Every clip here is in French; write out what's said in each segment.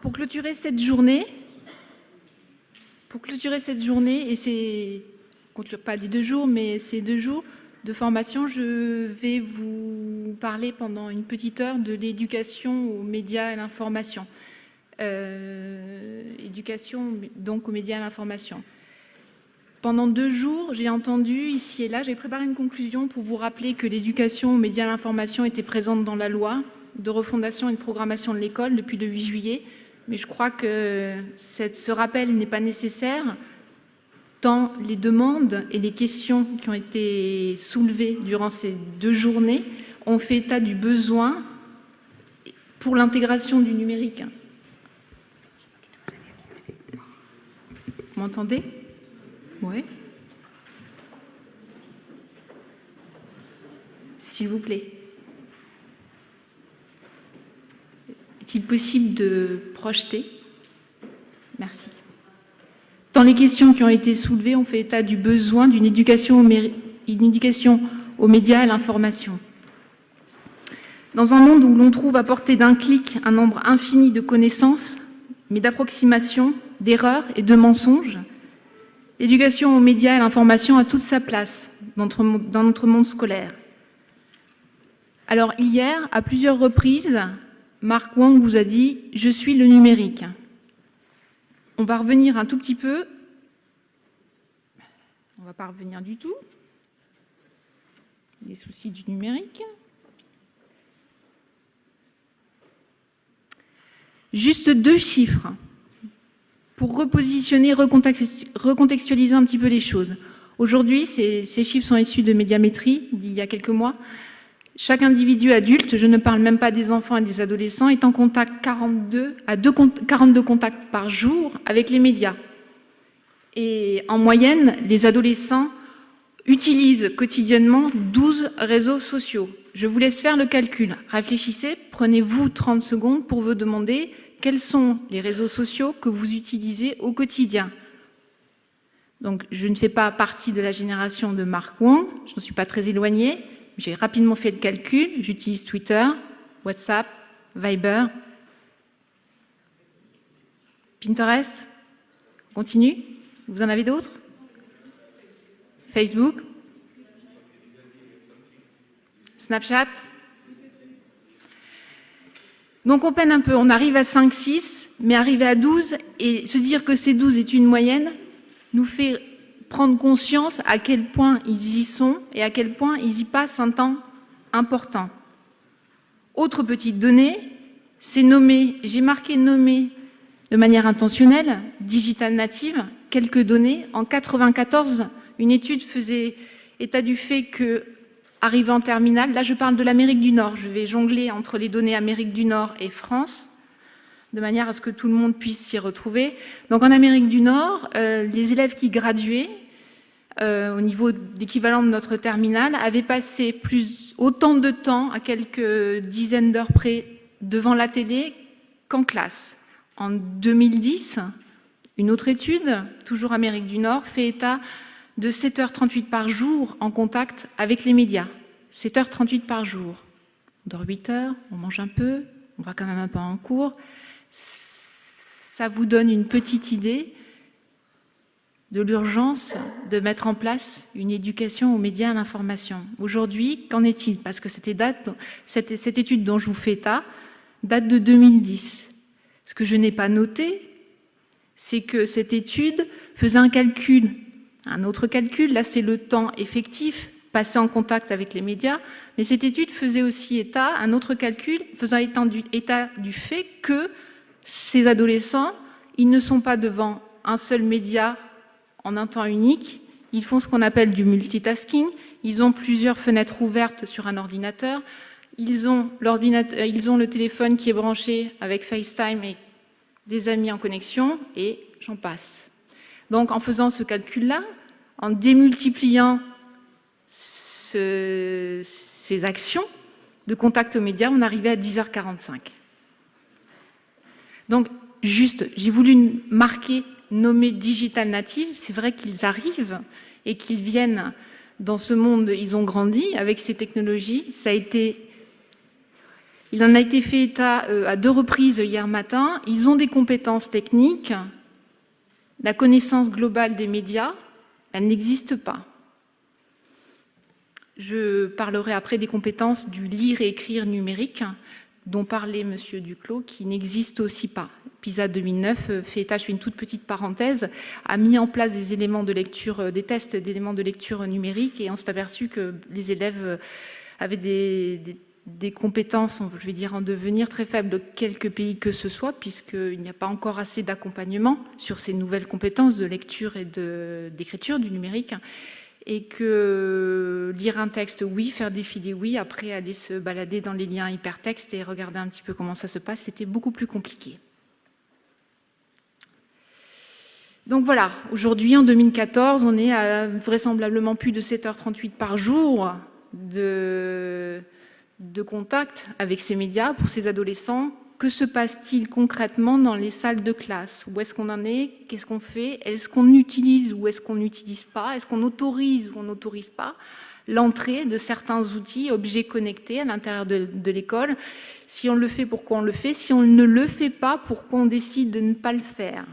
Pour clôturer cette journée, et c'est pas les 2 jours, mais ces 2 jours de formation, je vais vous parler pendant une petite heure de l'éducation aux médias et à l'information. Éducation donc aux médias et à l'information. Pendant 2 jours, j'ai entendu ici et là, j'ai préparé une conclusion pour vous rappeler que l'éducation aux médias et à l'information était présente dans la loi de refondation et de programmation de l'école depuis le 8 juillet. Mais je crois que ce rappel n'est pas nécessaire, tant les demandes et les questions qui ont été soulevées durant ces 2 journées ont fait état du besoin pour l'intégration du numérique. Vous m'entendez ? Oui. S'il vous plaît. Est-il possible de projeter ? Merci. Dans les questions qui ont été soulevées, on fait état du besoin d'une éducation aux médias et à l'information. Dans un monde où l'on trouve à portée d'un clic un nombre infini de connaissances, mais d'approximations, d'erreurs et de mensonges, l'éducation aux médias et à l'information a toute sa place dans notre monde scolaire. Alors hier, à plusieurs reprises, Mark Wang vous a dit « Je suis le numérique ». On va revenir un tout petit peu. On ne va pas revenir du tout. Les soucis du numérique. Juste 2 chiffres pour repositionner, recontextualiser un petit peu les choses. Aujourd'hui, ces chiffres sont issus de Médiamétrie d'il y a quelques mois. Chaque individu adulte, je ne parle même pas des enfants et des adolescents, est en contact 42 contacts par jour avec les médias. Et en moyenne, les adolescents utilisent quotidiennement 12 réseaux sociaux. Je vous laisse faire le calcul. Réfléchissez, prenez-vous 30 secondes pour vous demander quels sont les réseaux sociaux que vous utilisez au quotidien. Donc, je ne fais pas partie de la génération de Mark Wang, je n'en suis pas très éloignée. J'ai rapidement fait le calcul, j'utilise Twitter, WhatsApp, Viber, Pinterest. Continue. Vous en avez d'autres ? Facebook, Snapchat. Donc on peine un peu, on arrive à 5, 6, mais arriver à 12 et se dire que ces 12 est une moyenne nous fait prendre conscience à quel point ils y sont et à quel point ils y passent un temps important. Autre petite donnée, c'est nommé, j'ai marqué nommé de manière intentionnelle, digital native, quelques données. En 1994, une étude faisait état du fait que, arrivé en terminale, là je parle de l'Amérique du Nord, je vais jongler entre les données Amérique du Nord et France, de manière à ce que tout le monde puisse s'y retrouver. Donc en Amérique du Nord, les élèves qui graduaient, au niveau d'équivalent de notre terminale, avaient passé autant de temps, à quelques dizaines d'heures près, devant la télé qu'en classe. En 2010, une autre étude, toujours Amérique du Nord, fait état de 7h38 par jour en contact avec les médias. 7h38 par jour. On dort 8 heures, on mange un peu, on va quand même un peu en cours. Ça vous donne une petite idée de l'urgence de mettre en place une éducation aux médias et à l'information. Aujourd'hui, qu'en est-il ? Parce que cette étude dont je vous fais état date de 2010. Ce que je n'ai pas noté, c'est que cette étude faisait un autre calcul, là c'est le temps effectif passé en contact avec les médias, mais cette étude faisait aussi un autre calcul faisant état du fait que ces adolescents, ils ne sont pas devant un seul média en un temps unique, ils font ce qu'on appelle du multitasking, ils ont plusieurs fenêtres ouvertes sur un ordinateur, ils ont le téléphone qui est branché avec FaceTime et des amis en connexion, et j'en passe. Donc en faisant ce calcul-là, en démultipliant ces actions de contact aux médias, on arrivait à 10h45. Donc juste, j'ai voulu nommer digital native, c'est vrai qu'ils arrivent et qu'ils viennent dans ce monde, ils ont grandi avec ces technologies, ça a été Il en a été fait état à 2 reprises hier matin. Ils ont des compétences techniques. La connaissance globale des médias, elle n'existe pas. Je parlerai après des compétences du lire et écrire numérique, dont parlait M. Duclos, qui n'existent aussi pas. PISA 2009 fait état, je fais une toute petite parenthèse, a mis en place des éléments de lecture, des tests d'éléments de lecture numérique, et on s'est aperçu que les élèves avaient des compétences, je vais dire, en devenir très faibles de quelques pays que ce soit, puisqu'il n'y a pas encore assez d'accompagnement sur ces nouvelles compétences de lecture et d'écriture du numérique, et que lire un texte, oui, faire défiler, oui, après aller se balader dans les liens hypertextes et regarder un petit peu comment ça se passe, c'était beaucoup plus compliqué. Donc voilà, aujourd'hui, en 2014, on est à vraisemblablement plus de 7h38 par jour de contact avec ces médias pour ces adolescents. Que se passe-t-il concrètement dans les salles de classe? Où est-ce qu'on en est? Qu'est-ce qu'on fait? Est-ce qu'on utilise ou est-ce qu'on n'utilise pas? Est-ce qu'on autorise ou on n'autorise pas l'entrée de certains outils, objets connectés à l'intérieur de l'école? Si on le fait, pourquoi on le fait? Si on ne le fait pas, pourquoi on décide de ne pas le faire?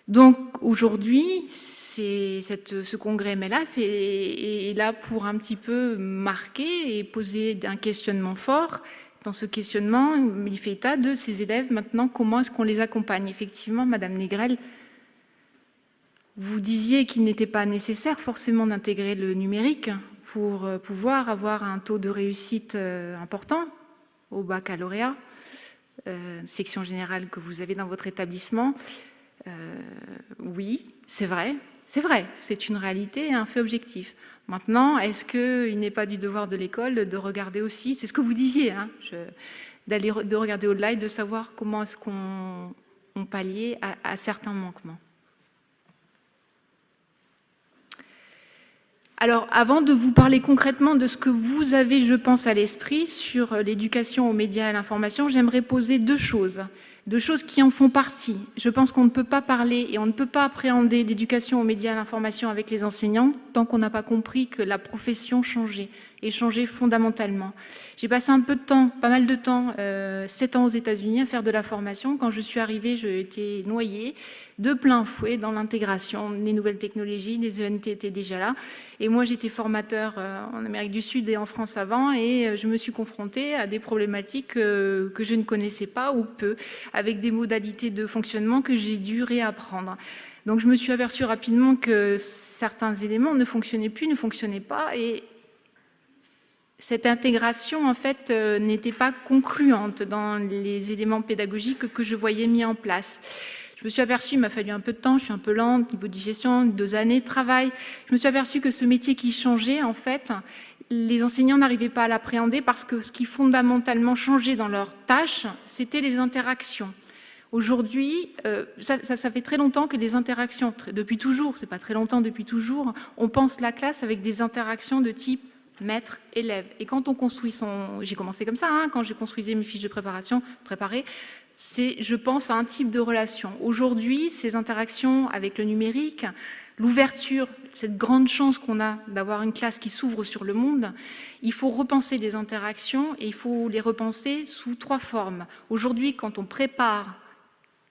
Donc aujourd'hui, ce congrès MLF est là pour un petit peu marquer et poser un questionnement fort. Dans ce questionnement, il fait état de ces élèves maintenant, comment est-ce qu'on les accompagne? Effectivement, Madame Négrel, vous disiez qu'il n'était pas nécessaire forcément d'intégrer le numérique pour pouvoir avoir un taux de réussite important au baccalauréat, section générale que vous avez dans votre établissement. Oui, c'est vrai. C'est vrai, c'est une réalité et un fait objectif. Maintenant, est-ce qu'il n'est pas du devoir de l'école de regarder aussi, c'est ce que vous disiez, hein, de regarder au-delà et de savoir comment est-ce qu'on pallie à certains manquements. Alors, avant de vous parler concrètement de ce que vous avez, je pense, à l'esprit sur l'éducation aux médias et à l'information, j'aimerais poser deux choses qui en font partie. Je pense qu'on ne peut pas parler et on ne peut pas appréhender l'éducation aux médias et à l'information avec les enseignants tant qu'on n'a pas compris que la profession changeait et changeait fondamentalement. J'ai passé un peu de temps, pas mal de temps, 7 ans aux États-Unis à faire de la formation. Quand je suis arrivée, j'ai été noyée de plein fouet dans l'intégration des nouvelles technologies. Les ENT étaient déjà là. Et moi, j'étais formateur en Amérique du Sud et en France avant, et je me suis confrontée à des problématiques que je ne connaissais pas ou peu, avec des modalités de fonctionnement que j'ai dû réapprendre. Donc je me suis aperçue rapidement que certains éléments ne fonctionnaient plus, ne fonctionnaient pas, et cette intégration, en fait, n'était pas concluante dans les éléments pédagogiques que je voyais mis en place. Je me suis aperçue, il m'a fallu un peu de temps, je suis un peu lente, niveau digestion, 2 années de travail. Je me suis aperçue que ce métier qui changeait, en fait, les enseignants n'arrivaient pas à l'appréhender parce que ce qui fondamentalement changeait dans leurs tâches, c'était les interactions. Aujourd'hui, ça fait très longtemps que les interactions, depuis toujours, c'est pas très longtemps, depuis toujours, on pense la classe avec des interactions de type maître-élève. Et quand on construit j'ai commencé comme ça, hein, quand j'ai construisé mes fiches de préparées, je pense à un type de relation. Aujourd'hui, ces interactions avec le numérique, l'ouverture, cette grande chance qu'on a d'avoir une classe qui s'ouvre sur le monde, il faut repenser les interactions et il faut les repenser sous 3 formes. Aujourd'hui, quand on prépare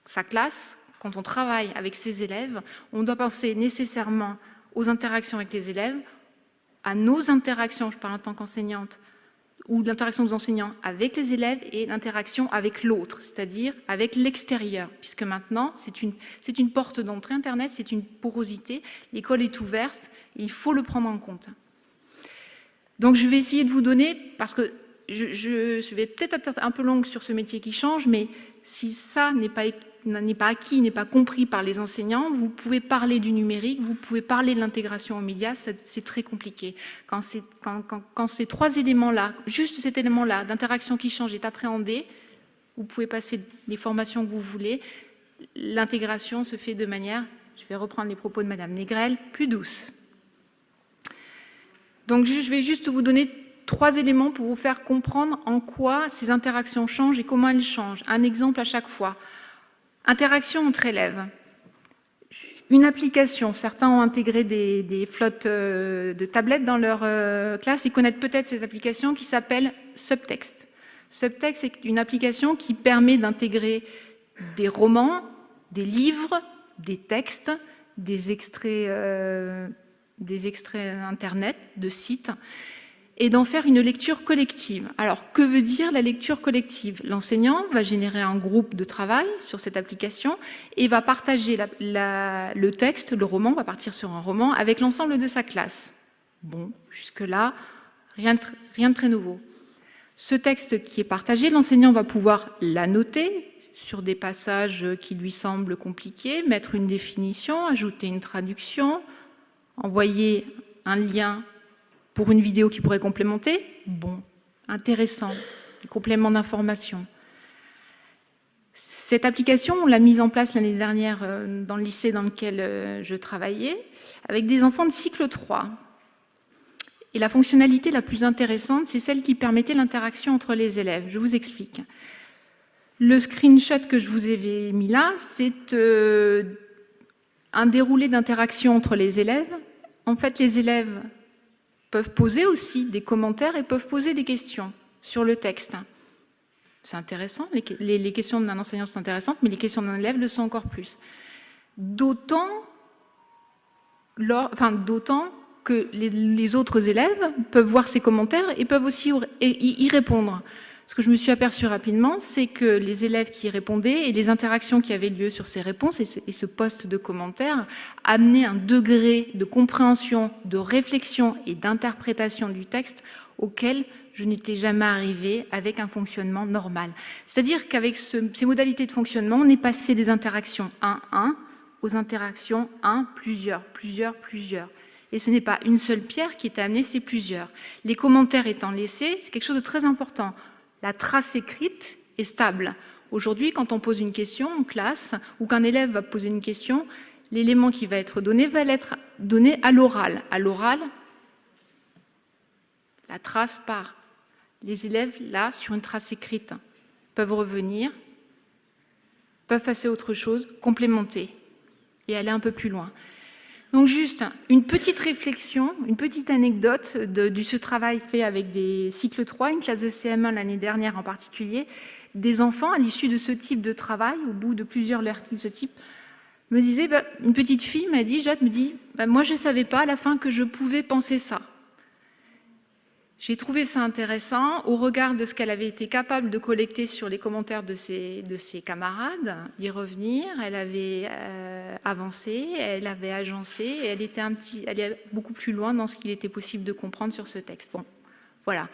sa classe, quand on travaille avec ses élèves, on doit penser nécessairement aux interactions avec les élèves, à nos interactions, je parle en tant qu'enseignante, ou l'interaction des enseignants avec les élèves et l'interaction avec l'autre, c'est-à-dire avec l'extérieur, puisque maintenant, c'est une porte d'entrée Internet, c'est une porosité, l'école est ouverte, et il faut le prendre en compte. Donc je vais essayer de vous donner, parce que je vais peut-être être un peu longue sur ce métier qui change, mais si ça n'est pas acquis, n'est pas compris par les enseignants, vous pouvez parler du numérique, vous pouvez parler de l'intégration aux médias, c'est très compliqué. Quand ces 3 éléments-là, juste cet élément-là d'interaction qui change est appréhendé, vous pouvez passer les formations que vous voulez, l'intégration se fait de manière, je vais reprendre les propos de Madame Négrel, plus douce. Donc je vais juste vous donner 3 éléments pour vous faire comprendre en quoi ces interactions changent et comment elles changent. Un exemple à chaque fois. Interaction entre élèves. Une application, certains ont intégré des flottes de tablettes dans leur classe, ils connaissent peut-être cette application qui s'appelle Subtext. Subtext, c'est une application qui permet d'intégrer des romans, des livres, des textes, des extraits Internet, de sites, et d'en faire une lecture collective. Alors, que veut dire la lecture collective? L'enseignant va générer un groupe de travail sur cette application et va partager le texte, le roman, va partir sur un roman, avec l'ensemble de sa classe. Bon, jusque-là, rien de très nouveau. Ce texte qui est partagé, l'enseignant va pouvoir l'annoter sur des passages qui lui semblent compliqués, mettre une définition, ajouter une traduction, envoyer un lien pour une vidéo qui pourrait complémenter. Bon, intéressant, des compléments d'information. Cette application, on l'a mise en place l'année dernière dans le lycée dans lequel je travaillais, avec des enfants de cycle 3. Et la fonctionnalité la plus intéressante, c'est celle qui permettait l'interaction entre les élèves. Je vous explique. Le screenshot que je vous ai mis là, c'est un déroulé d'interaction entre les élèves. En fait, les élèves peuvent poser aussi des commentaires et peuvent poser des questions sur le texte. C'est intéressant, les questions d'un enseignant sont intéressantes, mais les questions d'un élève le sont encore plus. D'autant que les autres élèves peuvent voir ces commentaires et peuvent aussi y répondre. Ce que je me suis aperçue rapidement, c'est que les élèves qui y répondaient et les interactions qui avaient lieu sur ces réponses et ce poste de commentaires amenaient un degré de compréhension, de réflexion et d'interprétation du texte auquel je n'étais jamais arrivée avec un fonctionnement normal. C'est-à-dire qu'avec ces modalités de fonctionnement, on est passé des interactions 1-1 aux interactions 1, plusieurs. Et ce n'est pas une seule pierre qui est amenée, c'est plusieurs. Les commentaires étant laissés, c'est quelque chose de très important. La trace écrite est stable. Aujourd'hui, quand on pose une question en classe ou qu'un élève va poser une question, l'élément qui va être donné à l'oral. À l'oral, la trace part. Les élèves, là, sur une trace écrite, peuvent revenir, peuvent passer à autre chose, complémenter et aller un peu plus loin. Donc juste une petite réflexion, une petite anecdote de ce travail fait avec des cycles 3, une classe de CM1 l'année dernière en particulier. Des enfants, à l'issue de ce type de travail, au bout de plusieurs heures de ce type, me disaient, une petite fille m'a dit, Jade me dit, moi je ne savais pas à la fin que je pouvais penser ça. J'ai trouvé ça intéressant au regard de ce qu'elle avait été capable de collecter sur les commentaires de ses camarades, d'y revenir. Elle avait avancé, elle avait agencé, et elle allait beaucoup plus loin dans ce qu'il était possible de comprendre sur ce texte. Bon, voilà.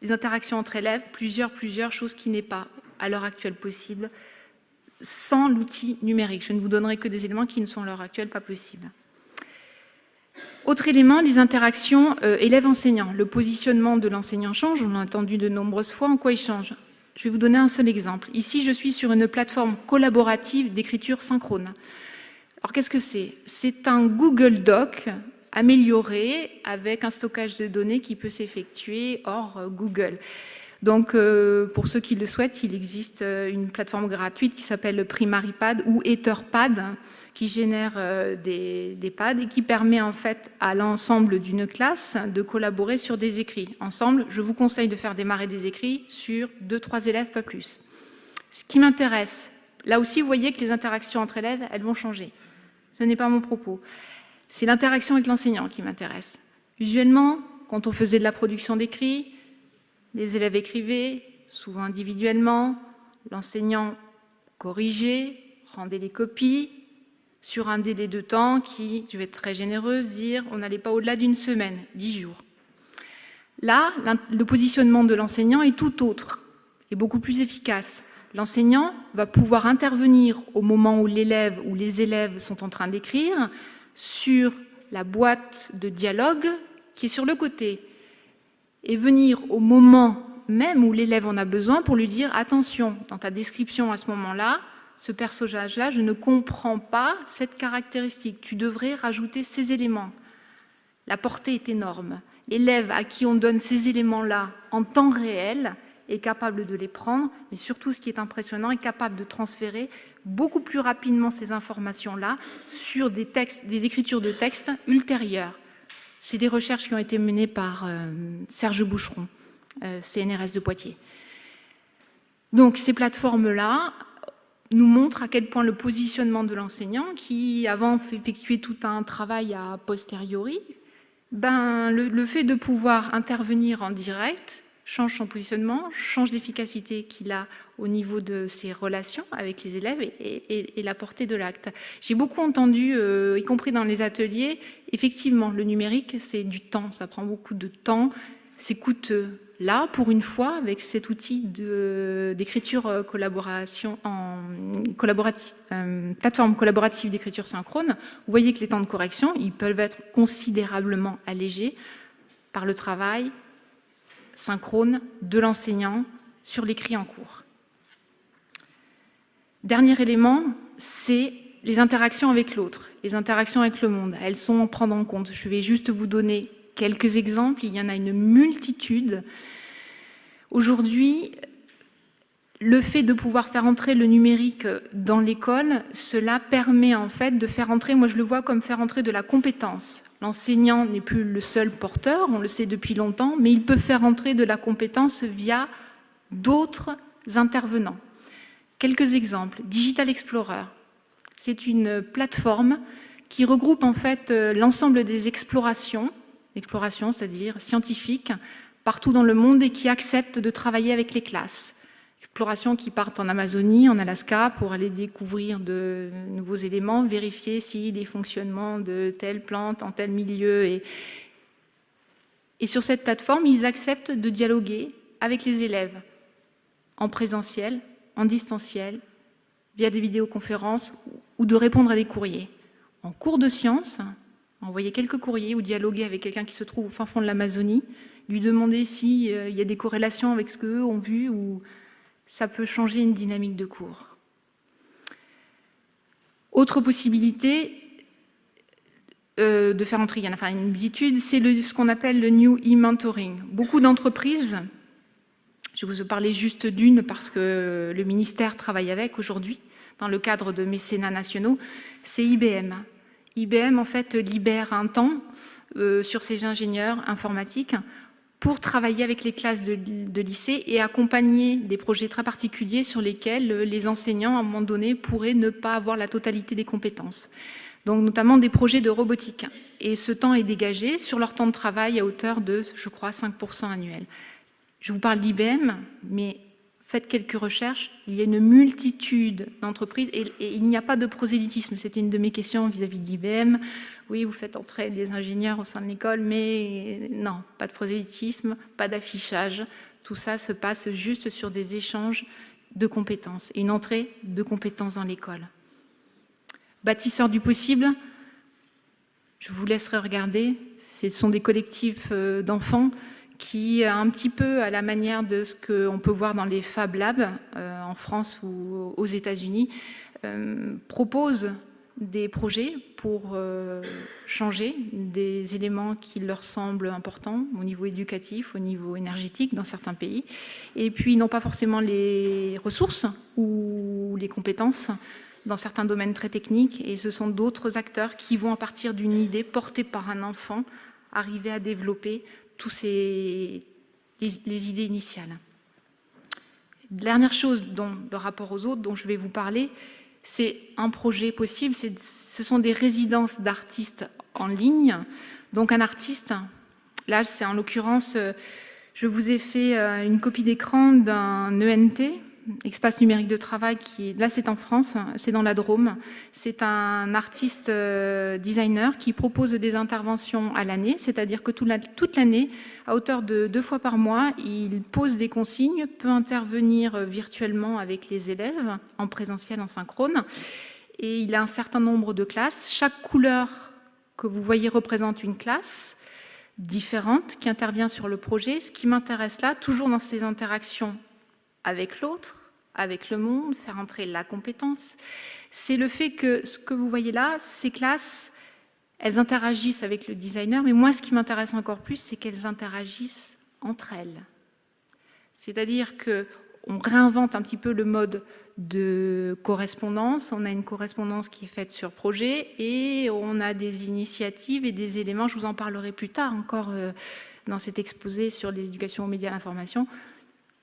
Les interactions entre élèves, plusieurs choses qui n'est pas à l'heure actuelle possible sans l'outil numérique. Je ne vous donnerai que des éléments qui ne sont à l'heure actuelle pas possibles. Autre élément, les interactions élève-enseignant. Le positionnement de l'enseignant change, on l'a entendu de nombreuses fois, en quoi il change. Je vais vous donner un seul exemple. Ici, je suis sur une plateforme collaborative d'écriture synchrone. Alors, qu'est-ce que c'est? C'est un Google Doc amélioré avec un stockage de données qui peut s'effectuer hors Google. Donc, pour ceux qui le souhaitent, il existe une plateforme gratuite qui s'appelle PrimariPad ou Etherpad, qui génère des pads et qui permet en fait à l'ensemble d'une classe de collaborer sur des écrits. Ensemble, je vous conseille de faire démarrer des écrits sur 2-3 élèves, pas plus. Ce qui m'intéresse, là aussi, vous voyez que les interactions entre élèves, elles vont changer. Ce n'est pas mon propos. C'est l'interaction avec l'enseignant qui m'intéresse. Visuellement, quand on faisait de la production d'écrits, les élèves écrivaient, souvent individuellement, l'enseignant corrigeait, rendait les copies, sur un délai de temps qui, je vais être très généreuse, dire on n'allait pas au-delà d'une semaine, 10 jours. Là, le positionnement de l'enseignant est tout autre et beaucoup plus efficace. L'enseignant va pouvoir intervenir au moment où l'élève ou les élèves sont en train d'écrire sur la boîte de dialogue qui est sur le côté et venir au moment même où l'élève en a besoin pour lui dire attention, dans ta description à ce moment-là, ce personnage-là, je ne comprends pas cette caractéristique. Tu devrais rajouter ces éléments. La portée est énorme. L'élève à qui on donne ces éléments-là en temps réel est capable de les prendre, mais surtout ce qui est impressionnant, est capable de transférer beaucoup plus rapidement ces informations-là sur des textes, des écritures de textes ultérieures. C'est des recherches qui ont été menées par Serge Boucheron, CNRS de Poitiers. Donc ces plateformes-là nous montrent à quel point le positionnement de l'enseignant, qui avant effectuait tout un travail a posteriori, le fait de pouvoir intervenir en direct change son positionnement, change l'efficacité qu'il a au niveau de ses relations avec les élèves et la portée de l'acte. J'ai beaucoup entendu, y compris dans les ateliers, effectivement, le numérique, c'est du temps, ça prend beaucoup de temps, c'est coûteux. Là, pour une fois, avec cet outil d'écriture plateforme collaborative d'écriture synchrone, vous voyez que les temps de correction, ils peuvent être considérablement allégés par le travail synchrone de l'enseignant sur l'écrit en cours. Dernier élément, c'est les interactions avec l'autre, les interactions avec le monde. Elles sont à prendre en compte. Je vais juste vous donner quelques exemples, il y en a une multitude. Aujourd'hui, le fait de pouvoir faire entrer le numérique dans l'école, cela permet en fait de faire entrer, moi je le vois comme faire entrer de la compétence. L'enseignant n'est plus le seul porteur, on le sait depuis longtemps, mais il peut faire entrer de la compétence via d'autres intervenants. Quelques exemples. Digital Explorer, c'est une plateforme qui regroupe en fait l'ensemble des explorations, c'est-à-dire scientifiques, partout dans le monde et qui acceptent de travailler avec les classes. Explorations qui partent en Amazonie, en Alaska, pour aller découvrir de nouveaux éléments, vérifier si des fonctionnements de telle plante en tel milieu. Et sur cette plateforme, ils acceptent de dialoguer avec les élèves en présentiel, en distanciel, via des vidéoconférences ou de répondre à des courriers. En cours de sciences, envoyer quelques courriers ou dialoguer avec quelqu'un qui se trouve au fin fond de l'Amazonie, lui demander s'il y a des corrélations avec ce qu'eux ont vu ou ça peut changer une dynamique de cours. Autre possibilité de faire entrer, il y en a une multitude, c'est ce qu'on appelle le New E-Mentoring. Beaucoup d'entreprises, je vais vous parler juste d'une parce que le ministère travaille avec aujourd'hui, dans le cadre de mécénats nationaux, c'est IBM. IBM, en fait, libère un temps sur ses ingénieurs informatiques pour travailler avec les classes de lycée et accompagner des projets très particuliers sur lesquels les enseignants, à un moment donné, pourraient ne pas avoir la totalité des compétences. Donc, notamment des projets de robotique. Et ce temps est dégagé sur leur temps de travail à hauteur de, je crois, 5% annuel. Je vous parle d'IBM, mais faites quelques recherches. Il y a une multitude d'entreprises et il n'y a pas de prosélytisme. C'était une de mes questions vis-à-vis d'IBM. Oui, vous faites entrer des ingénieurs au sein de l'école, mais non, pas de prosélytisme, pas d'affichage. Tout ça se passe juste sur des échanges de compétences et une entrée de compétences dans l'école. Bâtisseurs du possible, je vous laisserai regarder. Ce sont des collectifs d'enfants qui, un petit peu à la manière de ce qu'on peut voir dans les Fab Labs en France ou aux États-Unis, proposent des projets pour changer des éléments qui leur semblent importants au niveau éducatif, au niveau énergétique dans certains pays. Et puis, ils n'ont pas forcément les ressources ou les compétences dans certains domaines très techniques. Et ce sont d'autres acteurs qui vont, à partir d'une idée portée par un enfant, arriver à développer tous les idées initiales. Dernière chose, le rapport aux autres, dont je vais vous parler, c'est un projet possible, ce sont des résidences d'artistes en ligne. Donc un artiste, là c'est en l'occurrence, je vous ai fait une copie d'écran d'un ENT, Espace numérique de travail, là c'est en France, c'est dans la Drôme. C'est un artiste designer qui propose des interventions à l'année, c'est-à-dire que toute l'année, à hauteur de 2 fois par mois, il pose des consignes, peut intervenir virtuellement avec les élèves, en présentiel, en synchrone, et il a un certain nombre de classes. Chaque couleur que vous voyez représente une classe différente qui intervient sur le projet. Ce qui m'intéresse là, toujours dans ces interactions avec l'autre, avec le monde, faire entrer la compétence, c'est le fait que ce que vous voyez là, ces classes, elles interagissent avec le designer, mais moi, ce qui m'intéresse encore plus, c'est qu'elles interagissent entre elles. C'est-à-dire qu'on réinvente un petit peu le mode de correspondance. On a une correspondance qui est faite sur projet et on a des initiatives et des éléments, je vous en parlerai plus tard encore dans cet exposé sur l'éducation aux médias et à l'information.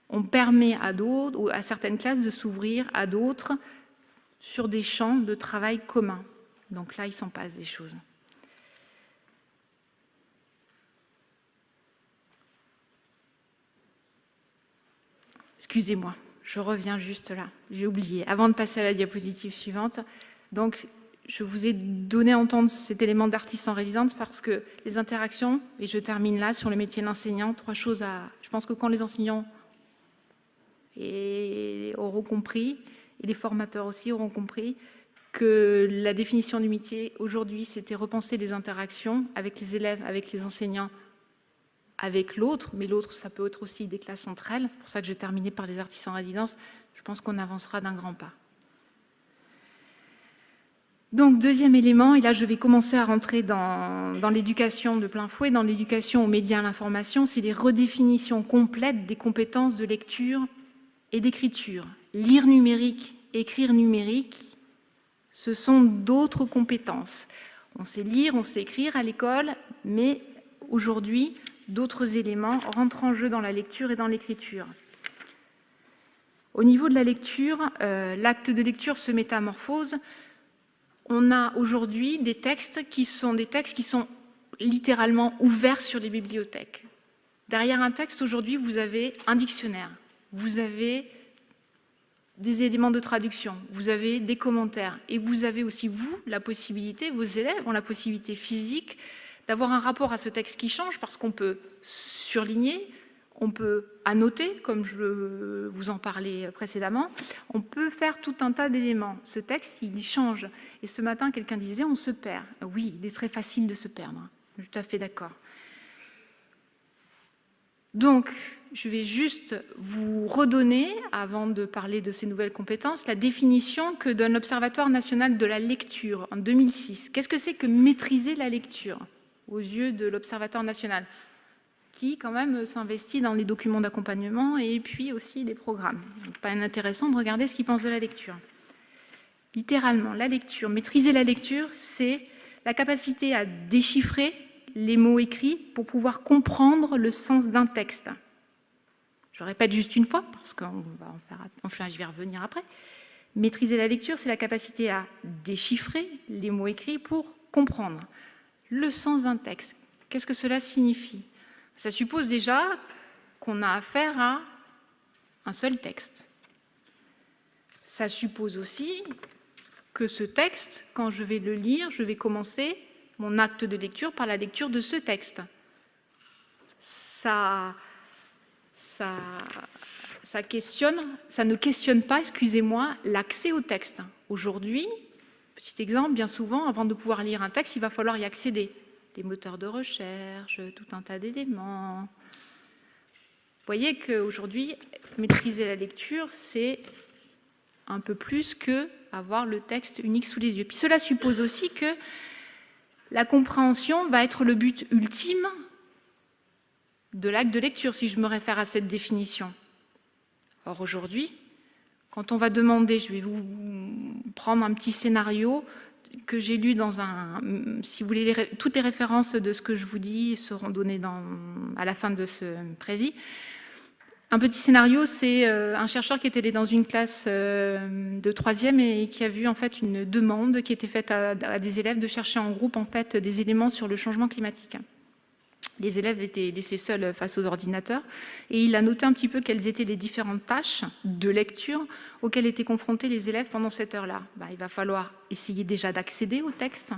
On permet à d'autres, ou à certaines classes de s'ouvrir à d'autres sur des champs de travail communs. Donc là, il s'en passe des choses. Excusez-moi, je reviens juste là, j'ai oublié. Avant de passer à la diapositive suivante, donc je vous ai donné à entendre cet élément d'artiste en résidence parce que les interactions, et je termine là sur le métier d'enseignant, 3 choses à... Je pense que quand les enseignants auront compris, et les formateurs aussi auront compris, que la définition du métier aujourd'hui, c'était repenser les interactions avec les élèves, avec les enseignants, avec l'autre, mais l'autre, ça peut être aussi des classes entre elles. C'est pour ça que je terminais par les artistes en résidence. Je pense qu'on avancera d'un grand pas. Donc, deuxième élément, et là, je vais commencer à rentrer dans l'éducation de plein fouet, dans l'éducation aux médias et à l'information, c'est les redéfinitions complètes des compétences de lecture et d'écriture. Lire numérique, écrire numérique, ce sont d'autres compétences. On sait lire, on sait écrire à l'école, mais aujourd'hui, d'autres éléments rentrent en jeu dans la lecture et dans l'écriture. Au niveau de la lecture, l'acte de lecture se métamorphose. On a aujourd'hui des textes qui sont littéralement ouverts sur les bibliothèques. Derrière un texte, aujourd'hui, vous avez un dictionnaire, vous avez des éléments de traduction, vous avez des commentaires, et vous avez aussi, vous, la possibilité, vos élèves ont la possibilité physique d'avoir un rapport à ce texte qui change, parce qu'on peut surligner, on peut annoter, comme je vous en parlais précédemment, on peut faire tout un tas d'éléments. Ce texte, il change. Et ce matin, quelqu'un disait, on se perd. Oui, il est très facile de se perdre. Je suis tout à fait d'accord. Donc, je vais juste vous redonner, avant de parler de ces nouvelles compétences, la définition que donne l'Observatoire national de la lecture en 2006. Qu'est-ce que c'est que maîtriser la lecture aux yeux de l'Observatoire national, qui quand même s'investit dans les documents d'accompagnement et puis aussi des programmes. Donc, pas intéressant de regarder ce qu'ils pensent de la lecture. Littéralement, la lecture, maîtriser la lecture, c'est la capacité à déchiffrer les mots écrits pour pouvoir comprendre le sens d'un texte. Je répète juste une fois, parce qu'on va en faire, enfin, je vais revenir après. Maîtriser la lecture, c'est la capacité à déchiffrer les mots écrits pour comprendre le sens d'un texte. Qu'est-ce que cela signifie? Ça suppose déjà qu'on a affaire à un seul texte. Ça suppose aussi que ce texte, quand je vais le lire, je vais commencer mon acte de lecture par la lecture de ce texte. Ça ne questionne pas, excusez-moi, l'accès au texte. Aujourd'hui, petit exemple, bien souvent, avant de pouvoir lire un texte, il va falloir y accéder. Des moteurs de recherche, tout un tas d'éléments. Vous voyez qu'aujourd'hui, maîtriser la lecture, c'est un peu plus que avoir le texte unique sous les yeux. Puis cela suppose aussi que la compréhension va être le but ultime de l'acte de lecture, si je me réfère à cette définition. Or, aujourd'hui, quand on va demander, je vais vous prendre un petit scénario que j'ai lu dans un... Si vous voulez, toutes les références de ce que je vous dis seront données à la fin de ce prési. Un petit scénario, c'est un chercheur qui était allé dans une classe de 3e et qui a vu en fait une demande qui était faite à des élèves de chercher en groupe en fait des éléments sur le changement climatique. Les élèves étaient laissés seuls face aux ordinateurs et il a noté un petit peu quelles étaient les différentes tâches de lecture auxquelles étaient confrontés les élèves pendant cette heure-là. Il va falloir essayer déjà d'accéder au texte,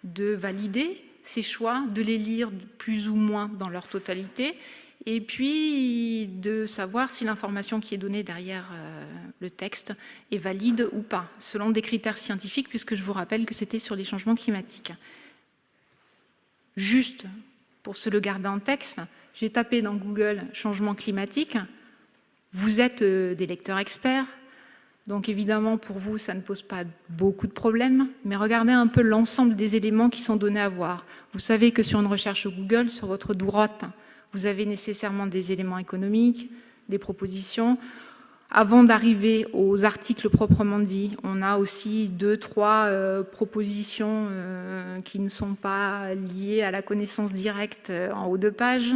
de valider ces choix, de les lire plus ou moins dans leur totalité, et puis de savoir si l'information qui est donnée derrière le texte est valide ou pas, selon des critères scientifiques, puisque je vous rappelle que c'était sur les changements climatiques. Juste pour se le garder en texte, j'ai tapé dans Google « changement climatique ». Vous êtes des lecteurs experts, donc évidemment pour vous ça ne pose pas beaucoup de problèmes, mais regardez un peu l'ensemble des éléments qui sont donnés à voir. Vous savez que sur une recherche Google, sur votre droite, vous avez nécessairement des éléments économiques, des propositions. Avant d'arriver aux articles proprement dits, on a aussi 2-3 propositions qui ne sont pas liées à la connaissance directe en haut de page.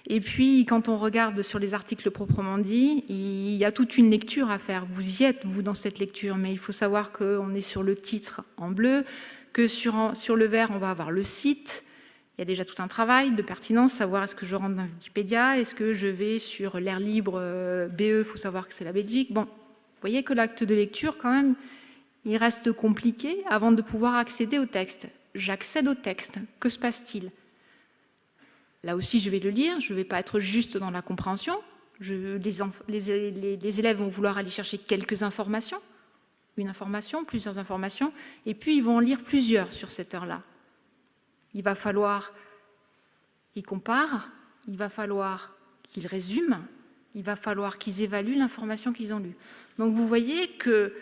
Et puis, quand on regarde sur les articles proprement dits, il y a toute une lecture à faire. Vous y êtes, vous, dans cette lecture, mais il faut savoir qu'on est sur le titre en bleu, que sur le vert, on va avoir le site. Il y a déjà tout un travail de pertinence, savoir est-ce que je rentre dans Wikipédia, est-ce que je vais sur l'air libre BE, il faut savoir que c'est la Belgique. Bon, vous voyez que l'acte de lecture, quand même, il reste compliqué avant de pouvoir accéder au texte. J'accède au texte, que se passe-t-il? Là aussi, je vais le lire, je ne vais pas être juste dans la compréhension. Les élèves vont vouloir aller chercher quelques informations, une information, plusieurs informations, et puis ils vont en lire plusieurs sur cette heure-là. Il va falloir qu'ils comparent, il va falloir qu'ils résument, il va falloir qu'ils évaluent l'information qu'ils ont lue. Donc vous voyez que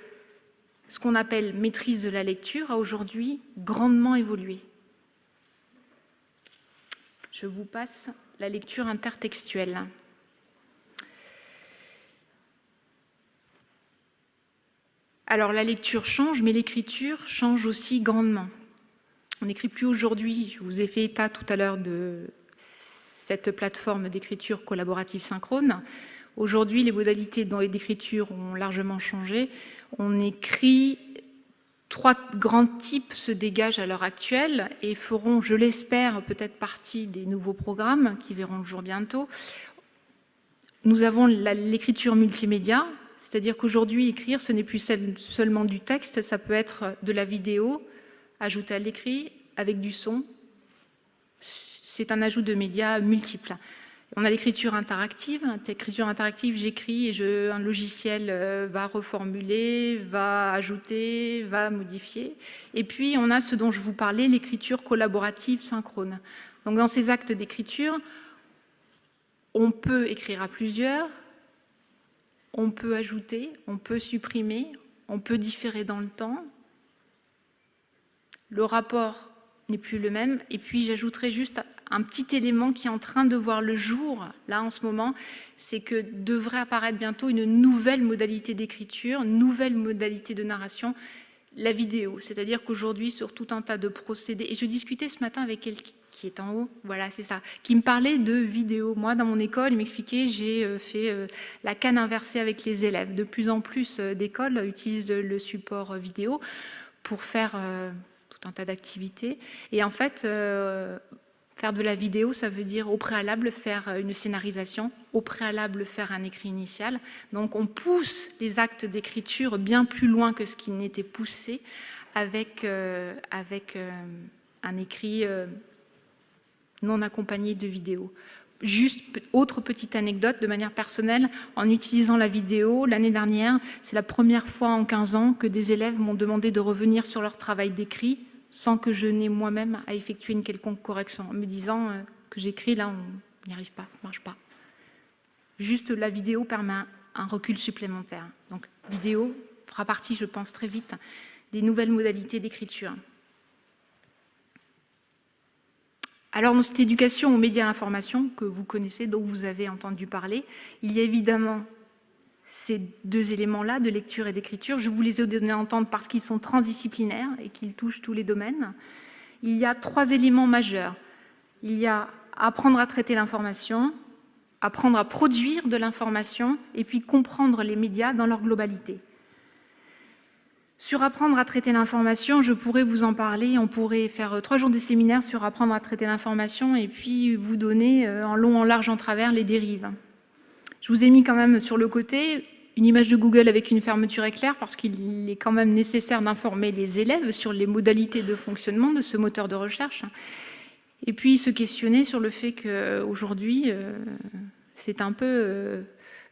ce qu'on appelle maîtrise de la lecture a aujourd'hui grandement évolué. Je vous passe la lecture intertextuelle. Alors la lecture change, mais l'écriture change aussi grandement. On n'écrit plus aujourd'hui, je vous ai fait état tout à l'heure de cette plateforme d'écriture collaborative synchrone. Aujourd'hui, les modalités d'écriture ont largement changé. On écrit, 3 grands types se dégagent à l'heure actuelle et feront, je l'espère, peut-être partie des nouveaux programmes qui verront le jour bientôt. Nous avons l'écriture multimédia, c'est-à-dire qu'aujourd'hui, écrire, ce n'est plus seulement du texte, ça peut être de la vidéo, ajouté à l'écrit, avec du son. C'est un ajout de médias multiples. On a l'écriture interactive. L'écriture interactive, j'écris et un logiciel va reformuler, va ajouter, va modifier. Et puis, on a ce dont je vous parlais, l'écriture collaborative synchrone. Donc, dans ces actes d'écriture, on peut écrire à plusieurs, on peut ajouter, on peut supprimer, on peut différer dans le temps. Le rapport n'est plus le même. Et puis, j'ajouterai juste un petit élément qui est en train de voir le jour, là, en ce moment, c'est que devrait apparaître bientôt une nouvelle modalité d'écriture, une nouvelle modalité de narration, la vidéo. C'est-à-dire qu'aujourd'hui, sur tout un tas de procédés, et je discutais ce matin avec quelqu'un qui est en haut, voilà, c'est ça, qui me parlait de vidéo. Moi, dans mon école, il m'expliquait, j'ai fait la canne inversée avec les élèves. De plus en plus d'écoles utilisent le support vidéo pour faire tout un tas d'activités. Et en fait, faire de la vidéo, ça veut dire au préalable faire une scénarisation, au préalable faire un écrit initial. Donc on pousse les actes d'écriture bien plus loin que ce qui n'était poussé avec un écrit non accompagné de vidéo. Juste, autre petite anecdote de manière personnelle, en utilisant la vidéo, l'année dernière, c'est la première fois en 15 ans que des élèves m'ont demandé de revenir sur leur travail d'écrit sans que je n'ai moi-même à effectuer une quelconque correction, en me disant que j'écris, là, on n'y arrive pas, ça ne marche pas. Juste la vidéo permet un recul supplémentaire. Donc, vidéo fera partie, je pense, très vite des nouvelles modalités d'écriture. Alors, dans cette éducation aux médias à l'information que vous connaissez, dont vous avez entendu parler, il y a évidemment ces 2 éléments-là de lecture et d'écriture. Je vous les ai donnés à entendre parce qu'ils sont transdisciplinaires et qu'ils touchent tous les domaines. Il y a 3 éléments majeurs. Il y a apprendre à traiter l'information, apprendre à produire de l'information et puis comprendre les médias dans leur globalité. Sur apprendre à traiter l'information, je pourrais vous en parler. On pourrait faire 3 jours de séminaire sur apprendre à traiter l'information et puis vous donner en long, en large, en travers les dérives. Je vous ai mis quand même sur le côté une image de Google avec une fermeture éclair parce qu'il est quand même nécessaire d'informer les élèves sur les modalités de fonctionnement de ce moteur de recherche. Et puis se questionner sur le fait qu'aujourd'hui, c'est un peu...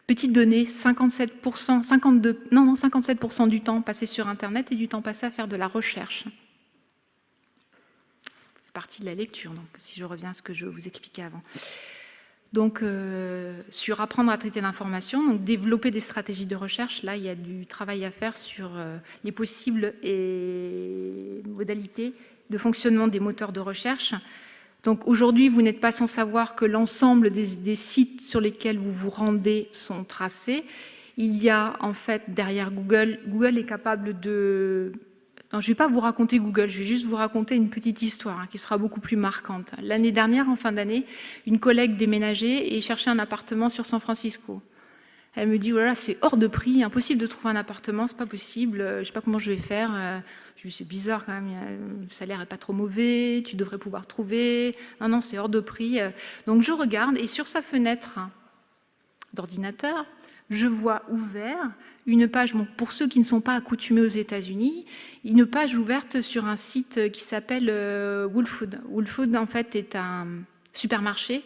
petite donnée, 57% du temps passé sur Internet et du temps passé à faire de la recherche. C'est partie de la lecture, donc, si je reviens à ce que je vous expliquais avant. Donc, sur apprendre à traiter l'information, donc développer des stratégies de recherche, là, il y a du travail à faire sur les possibles et modalités de fonctionnement des moteurs de recherche. Donc aujourd'hui, vous n'êtes pas sans savoir que l'ensemble des sites sur lesquels vous vous rendez sont tracés. Il y a en fait derrière Google, Google est capable de... Non, je ne vais pas vous raconter Google, je vais juste vous raconter une petite histoire qui sera beaucoup plus marquante. L'année dernière, en fin d'année, une collègue déménageait et cherchait un appartement sur San Francisco. Elle me dit, oh là là, c'est hors de prix, impossible de trouver un appartement, c'est pas possible, je ne sais pas comment je vais faire. Je lui dis, c'est bizarre quand même, le salaire n'est pas trop mauvais, tu devrais pouvoir trouver. Non, non, c'est hors de prix. Donc je regarde et sur sa fenêtre d'ordinateur, je vois ouvert une page, bon, pour ceux qui ne sont pas accoutumés aux États-Unis, une page ouverte sur un site qui s'appelle Whole Foods. Whole Foods, en fait, est un supermarché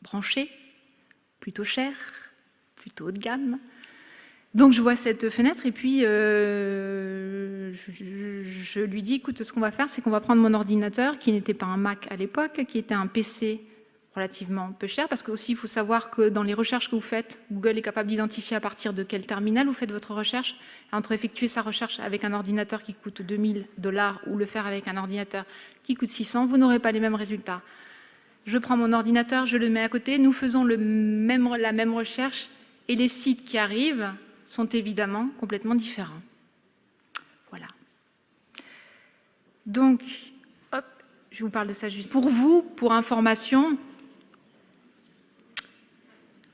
branché, plutôt cher, plutôt haut de gamme. Donc je vois cette fenêtre et puis je lui dis, écoute, ce qu'on va faire, c'est qu'on va prendre mon ordinateur, qui n'était pas un Mac à l'époque, qui était un PC relativement peu cher, parce qu'aussi il faut savoir que dans les recherches que vous faites, Google est capable d'identifier à partir de quel terminal vous faites votre recherche. Entre effectuer sa recherche avec un ordinateur qui coûte $2000 ou le faire avec un ordinateur qui coûte 600, vous n'aurez pas les mêmes résultats. Je prends mon ordinateur, je le mets à côté, nous faisons la même recherche et les sites qui arrivent sont évidemment complètement différents. Voilà. Donc, hop, je vous parle de ça juste. Pour vous, pour information,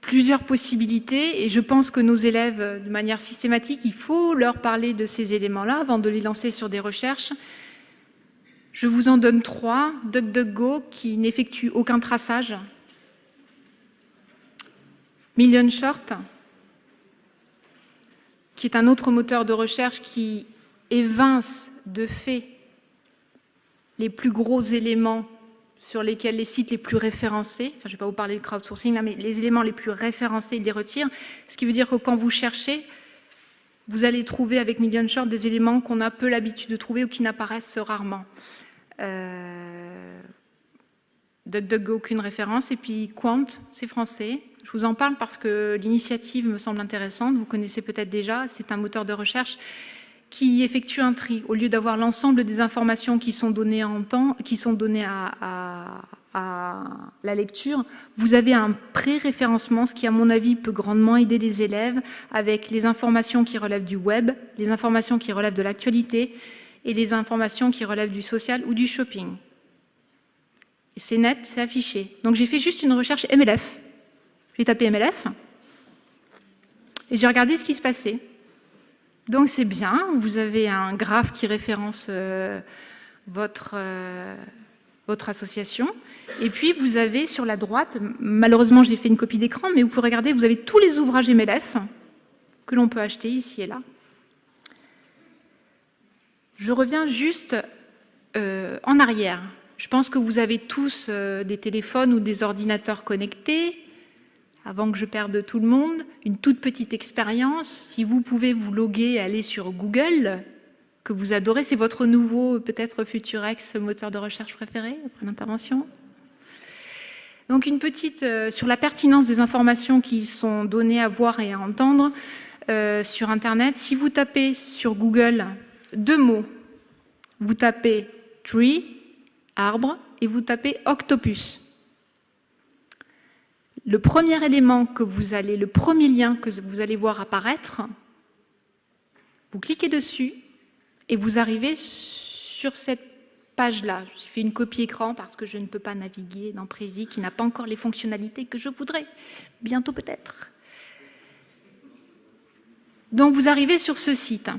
plusieurs possibilités, et je pense que nos élèves, de manière systématique, il faut leur parler de ces éléments-là avant de les lancer sur des recherches. Je vous en donne 3. DuckDuckGo, qui n'effectue aucun traçage. Million Short, qui est un autre moteur de recherche qui évince de fait les plus gros éléments sur lesquels les sites les plus référencés, enfin, je ne vais pas vous parler de crowdsourcing, là, mais les éléments les plus référencés, ils les retirent. Ce qui veut dire que quand vous cherchez, vous allez trouver avec Million Short des éléments qu'on a peu l'habitude de trouver ou qui n'apparaissent rarement. DuckDuckGo, aucune référence. Et puis Quant, c'est français. Je vous en parle parce que l'initiative me semble intéressante. Vous connaissez peut-être déjà, c'est un moteur de recherche qui effectue un tri. Au lieu d'avoir l'ensemble des informations qui sont données en temps, qui sont données à la lecture, vous avez un pré-référencement, ce qui, à mon avis, peut grandement aider les élèves avec les informations qui relèvent du web, les informations qui relèvent de l'actualité et les informations qui relèvent du social ou du shopping. C'est net, c'est affiché. Donc j'ai fait juste une recherche MLF. J'ai tapé MLF et j'ai regardé ce qui se passait. Donc c'est bien, vous avez un graphe qui référence votre association. Et puis vous avez sur la droite, malheureusement j'ai fait une copie d'écran, mais vous pouvez regarder, vous avez tous les ouvrages MLF que l'on peut acheter ici et là. Je reviens juste en arrière. Je pense que vous avez tous des téléphones ou des ordinateurs connectés. Avant que je perde tout le monde, une toute petite expérience. Si vous pouvez vous loguer et aller sur Google, que vous adorez, c'est votre nouveau, peut-être Futurex, moteur de recherche préféré après l'intervention. Donc une petite sur la pertinence des informations qui sont données à voir et à entendre sur Internet. Si vous tapez sur Google 2 mots, vous tapez tree, arbre, et vous tapez octopus. Le premier élément que vous allez, le premier lien que vous allez voir apparaître, vous cliquez dessus et vous arrivez sur cette page-là. J'ai fait une copie écran parce que je ne peux pas naviguer dans Prezi qui n'a pas encore les fonctionnalités que je voudrais. Bientôt peut-être. Donc vous arrivez sur ce site.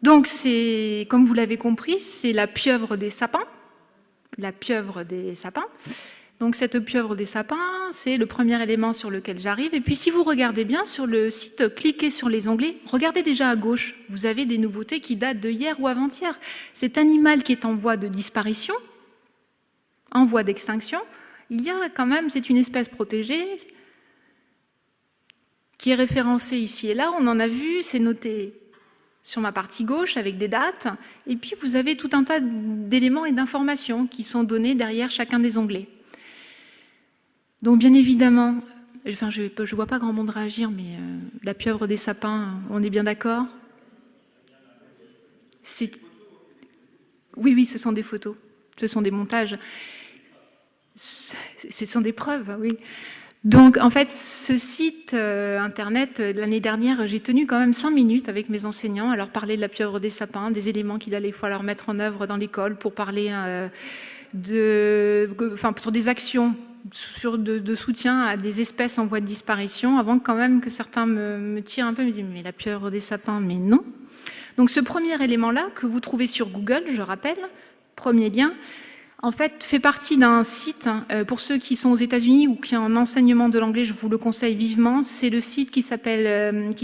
Donc c'est, comme vous l'avez compris, c'est la pieuvre des sapins. La pieuvre des sapins. Donc cette pieuvre des sapins, c'est le premier élément sur lequel j'arrive. Et puis si vous regardez bien sur le site, cliquez sur les onglets, regardez déjà à gauche, vous avez des nouveautés qui datent de hier ou avant-hier. Cet animal qui est en voie de disparition, en voie d'extinction, il y a quand même, c'est une espèce protégée qui est référencée ici et là, on en a vu, c'est noté sur ma partie gauche avec des dates. Et puis vous avez tout un tas d'éléments et d'informations qui sont donnés derrière chacun des onglets. Donc bien évidemment, enfin, je ne vois pas grand monde réagir, mais la pieuvre des sapins, on est bien d'accord? Oui, oui, ce sont des photos. ce sont des montages, ce sont des preuves, oui. Donc, en fait, ce site internet, l'année dernière, j'ai tenu quand même 5 minutes avec mes enseignants à leur parler de la pieuvre des sapins, des éléments qu'il allait falloir mettre en œuvre dans l'école pour parler sur des actions de soutien à des espèces en voie de disparition, avant quand même que certains me tirent un peu, me disent « mais la pieuvre des sapins, mais non ». Donc, ce premier élément-là, que vous trouvez sur Google, je rappelle, premier lien, en fait, fait partie d'un site, pour ceux qui sont aux États-Unis ou qui ont un enseignement de l'anglais, je vous le conseille vivement. C'est le site qui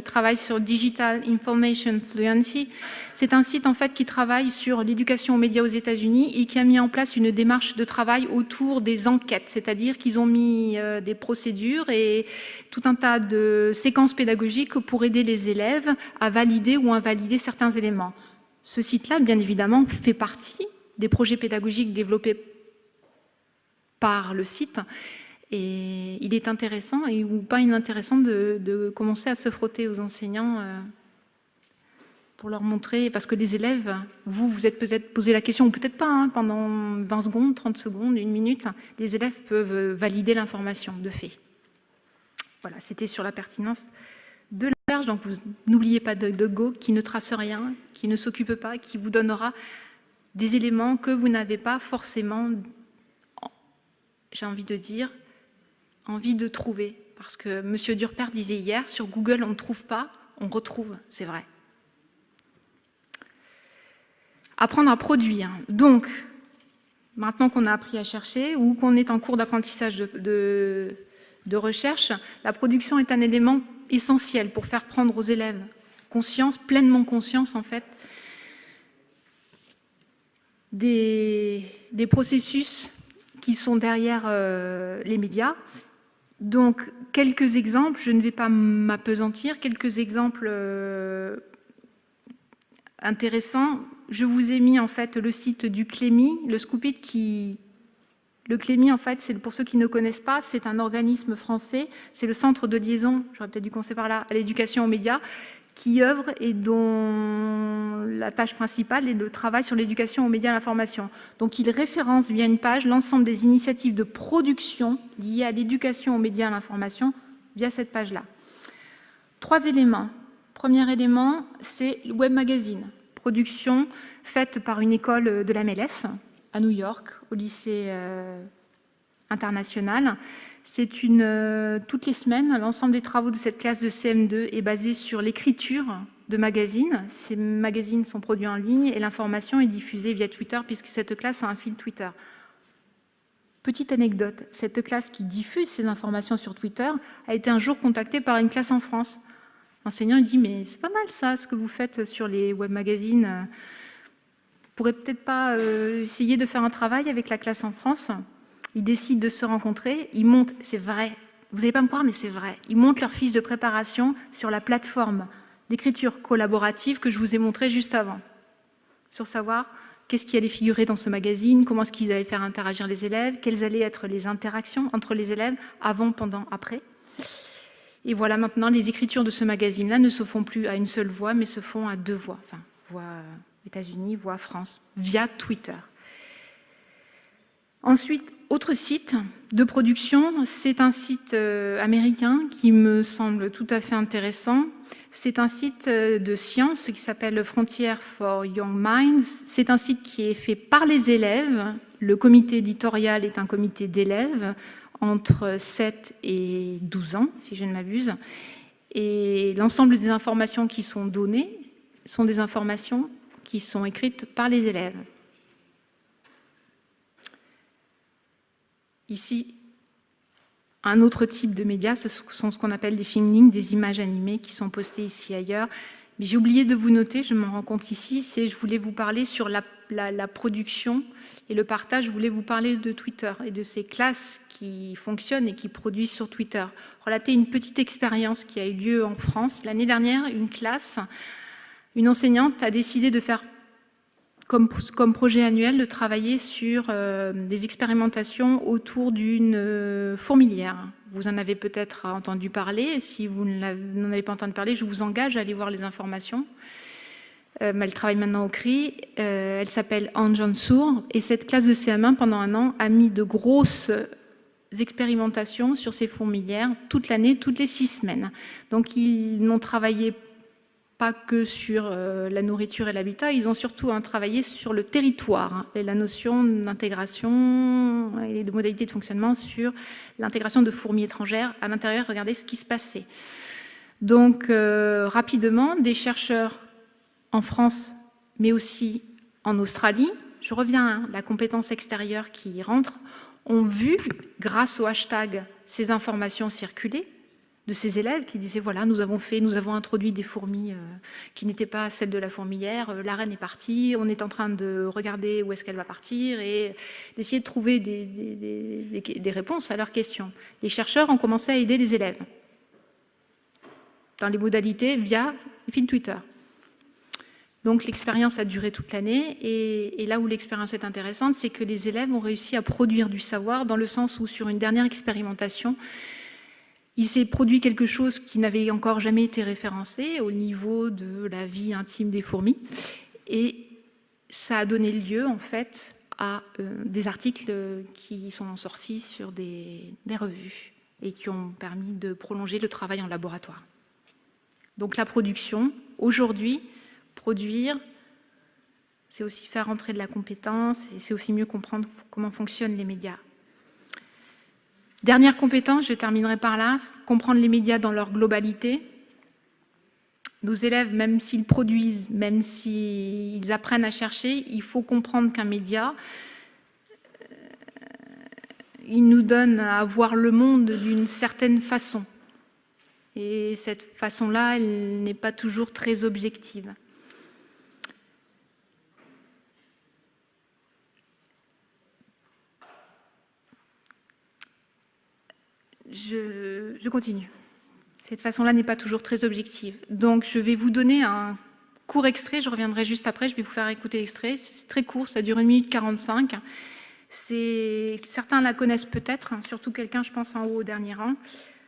travaille sur Digital Information Fluency. C'est un site en fait qui travaille sur l'éducation aux médias aux États-Unis et qui a mis en place une démarche de travail autour des enquêtes, c'est-à-dire qu'ils ont mis des procédures et tout un tas de séquences pédagogiques pour aider les élèves à valider ou invalider certains éléments. Ce site-là, bien évidemment, fait partie des projets pédagogiques développés par le site, et il est intéressant ou pas inintéressant de commencer à se frotter aux enseignants pour leur montrer, parce que les élèves, vous êtes peut-être posé la question, ou peut-être pas, hein, pendant 20 secondes, 30 secondes, 1 minute, les élèves peuvent valider l'information de fait. Voilà, c'était sur la pertinence de la recherche, donc n'oubliez pas de Go, qui ne trace rien, qui ne s'occupe pas, qui vous donnera des éléments que vous n'avez pas forcément, j'ai envie de dire, envie de trouver. Parce que M. Durper disait hier, sur Google, on ne trouve pas, on retrouve, c'est vrai. Apprendre à produire. Donc, maintenant qu'on a appris à chercher ou qu'on est en cours d'apprentissage de recherche, la production est un élément essentiel pour faire prendre aux élèves conscience, pleinement conscience en fait, des processus qui sont derrière les médias. Donc, quelques exemples, je ne vais pas m'appesantir, quelques exemples intéressants. Je vous ai mis en fait le site du CLEMI, le Scoopit qui... Le CLEMI, en fait, c'est pour ceux qui ne connaissent pas, c'est un organisme français, c'est le centre de liaison, j'aurais peut-être dû commencer par là, à l'éducation aux médias, qui œuvre et dont la tâche principale est le travail sur l'éducation aux médias et à l'information. Donc, il référence via une page l'ensemble des initiatives de production liées à l'éducation aux médias et à l'information via cette page-là. 3 éléments. Premier élément, c'est le web magazine, production faite par une école de la MELEF à New York, au lycée international. C'est toutes les semaines, l'ensemble des travaux de cette classe de CM2 est basé sur l'écriture de magazines. Ces magazines sont produits en ligne et l'information est diffusée via Twitter puisque cette classe a un fil Twitter. Petite anecdote, cette classe qui diffuse ces informations sur Twitter a été un jour contactée par une classe en France. L'enseignant dit « mais c'est pas mal ça, ce que vous faites sur les web magazines. Vous pourrez peut-être pas essayer de faire un travail avec la classe en France ?» Ils décident de se rencontrer, ils montent, c'est vrai, vous n'allez pas me croire, mais c'est vrai, ils montent leur fiche de préparation sur la plateforme d'écriture collaborative que je vous ai montrée juste avant, sur savoir qu'est-ce qui allait figurer dans ce magazine, comment est-ce qu'ils allaient faire interagir les élèves, quelles allaient être les interactions entre les élèves, avant, pendant, après. Et voilà, maintenant, les écritures de ce magazine-là ne se font plus à une seule voix, mais se font à 2 voix, enfin, voix États-Unis, voix France, via Twitter. Ensuite, autre site de production, c'est un site américain qui me semble tout à fait intéressant. C'est un site de science qui s'appelle Frontier for Young Minds. C'est un site qui est fait par les élèves. Le comité éditorial est un comité d'élèves entre 7 et 12 ans, si je ne m'abuse. Et l'ensemble des informations qui sont données sont des informations qui sont écrites par les élèves. Ici, un autre type de médias, ce sont ce qu'on appelle des filmings, des images animées qui sont postées ici et ailleurs. Mais j'ai oublié de vous noter, je m'en rends compte ici, je voulais vous parler sur la production et le partage. Je voulais vous parler de Twitter et de ces classes qui fonctionnent et qui produisent sur Twitter. Relater une petite expérience qui a eu lieu en France. L'année dernière, une enseignante a décidé de faire comme projet annuel de travailler sur des expérimentations autour d'une fourmilière. Vous en avez peut-être entendu parler. Si vous n'en avez pas entendu parler, je vous engage à aller voir les informations. mais elle travaille maintenant au CRI. Elle s'appelle Anne Jansour. Et cette classe de CM1, pendant un an, a mis de grosses expérimentations sur ces fourmilières toute l'année, toutes les 6 semaines. Donc, ils n'ont travaillé pas que sur la nourriture et l'habitat, ils ont surtout travaillé sur le territoire et la notion d'intégration et de modalités de fonctionnement sur l'intégration de fourmis étrangères à l'intérieur. Regardez ce qui se passait. Donc, rapidement, des chercheurs en France, mais aussi en Australie, je reviens à la compétence extérieure qui rentre, ont vu, grâce au hashtag, ces informations circuler de ces élèves qui disaient, voilà, nous avons introduit des fourmis qui n'étaient pas celles de la fourmilière, la reine est partie, on est en train de regarder où est-ce qu'elle va partir et d'essayer de trouver des réponses à leurs questions. Les chercheurs ont commencé à aider les élèves dans les modalités via le fil Twitter. Donc l'expérience a duré toute l'année et là où l'expérience est intéressante, c'est que les élèves ont réussi à produire du savoir dans le sens où sur une dernière expérimentation, il s'est produit quelque chose qui n'avait encore jamais été référencé au niveau de la vie intime des fourmis et ça a donné lieu en fait à des articles qui sont sortis sur des revues et qui ont permis de prolonger le travail en laboratoire. Donc la production, aujourd'hui, produire, c'est aussi faire entrer de la compétence et c'est aussi mieux comprendre comment fonctionnent les médias. Dernière compétence, je terminerai par là, comprendre les médias dans leur globalité. Nos élèves, même s'ils produisent, même s'ils apprennent à chercher, il faut comprendre qu'un média, il nous donne à voir le monde d'une certaine façon. Et cette façon-là, elle n'est pas toujours très objective. Je continue. Cette façon-là n'est pas toujours très objective. Donc, je vais vous donner un court extrait. Je reviendrai juste après. Je vais vous faire écouter l'extrait. C'est très court. Ça dure 1 minute 45. Certains la connaissent peut-être, surtout quelqu'un, je pense, en haut au dernier rang.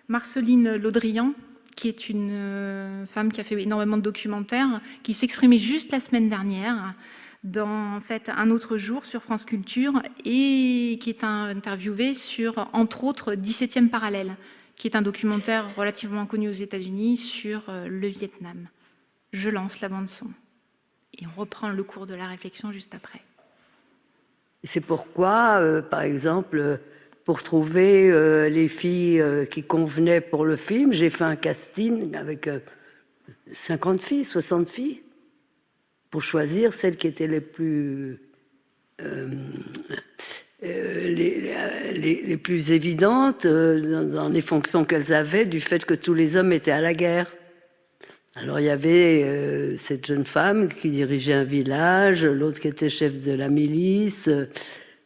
Marceline Laudrian, qui est une femme qui a fait énormément de documentaires, qui s'exprimait juste la semaine dernière dans en fait, Un autre jour sur France Culture et qui est interviewée sur, entre autres, 17e parallèle, qui est un documentaire relativement connu aux États-Unis sur le Vietnam. Je lance la bande-son et on reprend le cours de la réflexion juste après. C'est pourquoi, par exemple, pour trouver les filles qui convenaient pour le film, j'ai fait un casting avec 50 filles, 60 filles, pour choisir celles qui étaient les plus les plus évidentes dans les fonctions qu'elles avaient, du fait que tous les hommes étaient à la guerre. Alors il y avait cette jeune femme qui dirigeait un village, l'autre qui était chef de la milice,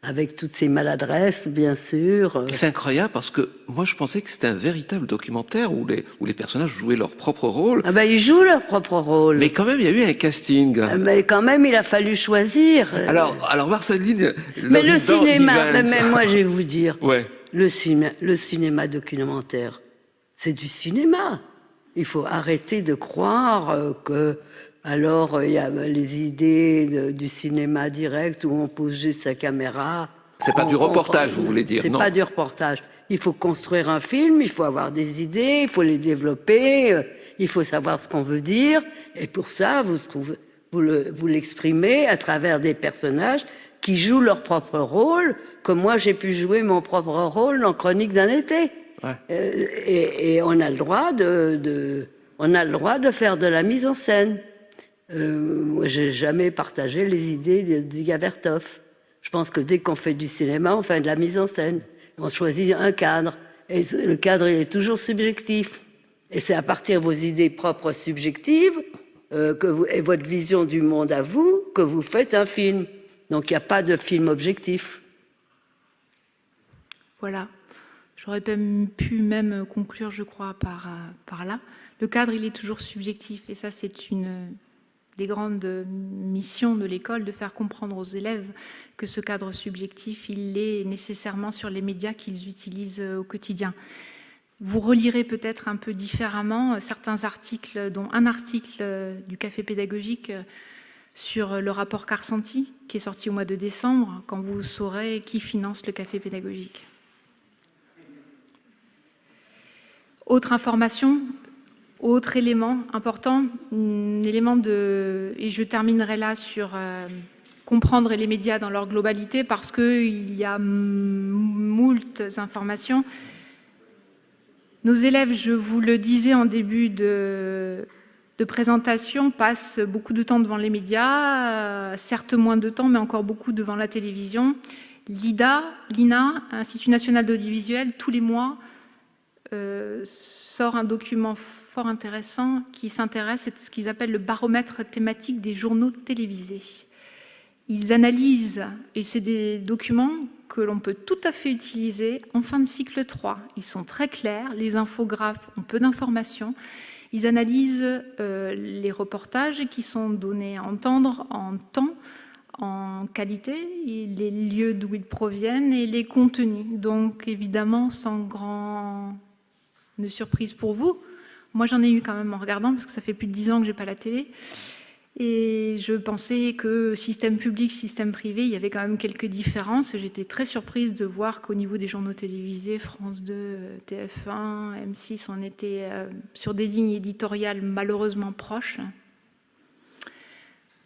avec toutes ses maladresses, bien sûr. C'est incroyable parce que moi je pensais que c'était un véritable documentaire où les personnages jouaient leur propre rôle. Ah ben ils jouent leur propre rôle. Mais quand même il y a eu un casting. Mais quand même il a fallu choisir. Alors Marceline. Mais le cinéma, même moi je vais vous dire, ouais. le cinéma documentaire, c'est du cinéma. Il faut arrêter de croire que alors il y a les idées du cinéma direct où on pose juste sa caméra. C'est pas du reportage, vous voulez dire? C'est pas du reportage. Il faut construire un film, il faut avoir des idées, il faut les développer, il faut savoir ce qu'on veut dire. Et pour ça, vous l'exprimez à travers des personnages qui jouent leur propre rôle, comme moi j'ai pu jouer mon propre rôle dans Chronique d'un été. Ouais. Et on a le droit de faire de la mise en scène. Moi, j'ai jamais partagé les idées du Vertov. Je pense que dès qu'on fait du cinéma, on fait de la mise en scène. On choisit un cadre. Et le cadre, il est toujours subjectif. Et c'est à partir de vos idées propres subjectives et votre vision du monde à vous que vous faites un film. Donc, il n'y a pas de film objectif. Voilà. J'aurais pu même conclure, je crois, par là. Le cadre, il est toujours subjectif. Et ça, c'est une des grandes missions de l'école, de faire comprendre aux élèves que ce cadre subjectif, il est nécessairement sur les médias qu'ils utilisent au quotidien. Vous relirez peut-être un peu différemment certains articles, dont un article du Café pédagogique sur le rapport Carsanti, qui est sorti au mois de décembre, quand vous saurez qui finance le café pédagogique. Autre information, autre élément important, un élément et je terminerai là sur comprendre les médias dans leur globalité, parce qu'il y a moult informations. Nos élèves, je vous le disais en début de présentation, passent beaucoup de temps devant les médias, certes moins de temps, mais encore beaucoup devant la télévision. l'INA, Institut national d'audiovisuel, tous les mois, sort un document fort intéressant qui s'intéresse à ce qu'ils appellent le baromètre thématique des journaux télévisés. Ils analysent, et c'est des documents que l'on peut tout à fait utiliser en fin de cycle 3. Ils sont très clairs, les infographes ont peu d'informations. Ils analysent les reportages qui sont donnés à entendre en temps, en qualité, les lieux d'où ils proviennent et les contenus. Donc évidemment, sans grande surprise pour vous, moi j'en ai eu quand même en regardant, parce que ça fait plus de 10 ans que j'ai pas la télé. Et je pensais que système public, système privé, il y avait quand même quelques différences. J'étais très surprise de voir qu'au niveau des journaux télévisés, France 2, TF1, M6, on était sur des lignes éditoriales malheureusement proches.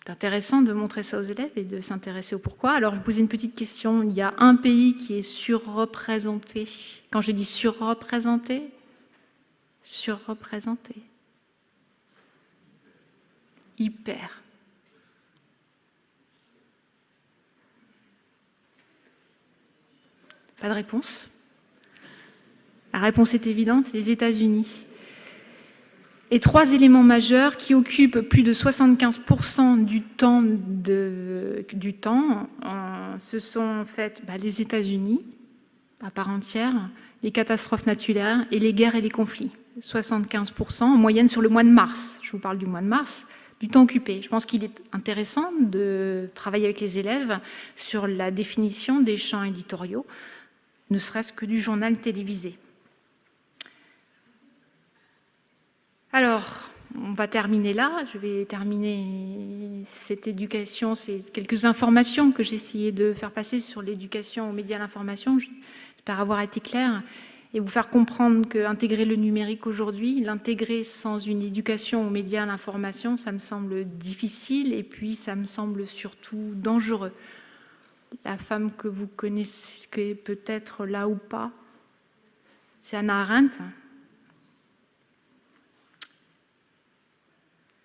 C'est intéressant de montrer ça aux élèves et de s'intéresser au pourquoi. Alors, je vous pose une petite question. Il y a un pays qui est surreprésenté. Quand je dis surreprésenté, surreprésenté. Hyper. Pas de réponse. La réponse est évidente, c'est les États-Unis. Et 3 éléments majeurs qui occupent plus de 75% du temps, ce sont en fait les États-Unis, à part entière, les catastrophes naturelles et les guerres et les conflits. 75% en moyenne sur le mois de mars. Je vous parle du mois de mars. Du temps occupé. Je pense qu'il est intéressant de travailler avec les élèves sur la définition des champs éditoriaux, ne serait-ce que du journal télévisé. Alors, on va terminer là. Je vais terminer cette éducation, ces quelques informations que j'ai essayé de faire passer sur l'éducation aux médias à l'information. J'espère avoir été claire et vous faire comprendre qu'intégrer le numérique aujourd'hui, l'intégrer sans une éducation aux médias à l'information, ça me semble difficile et puis ça me semble surtout dangereux. La femme que vous connaissez peut-être là ou pas, c'est Hannah Arendt,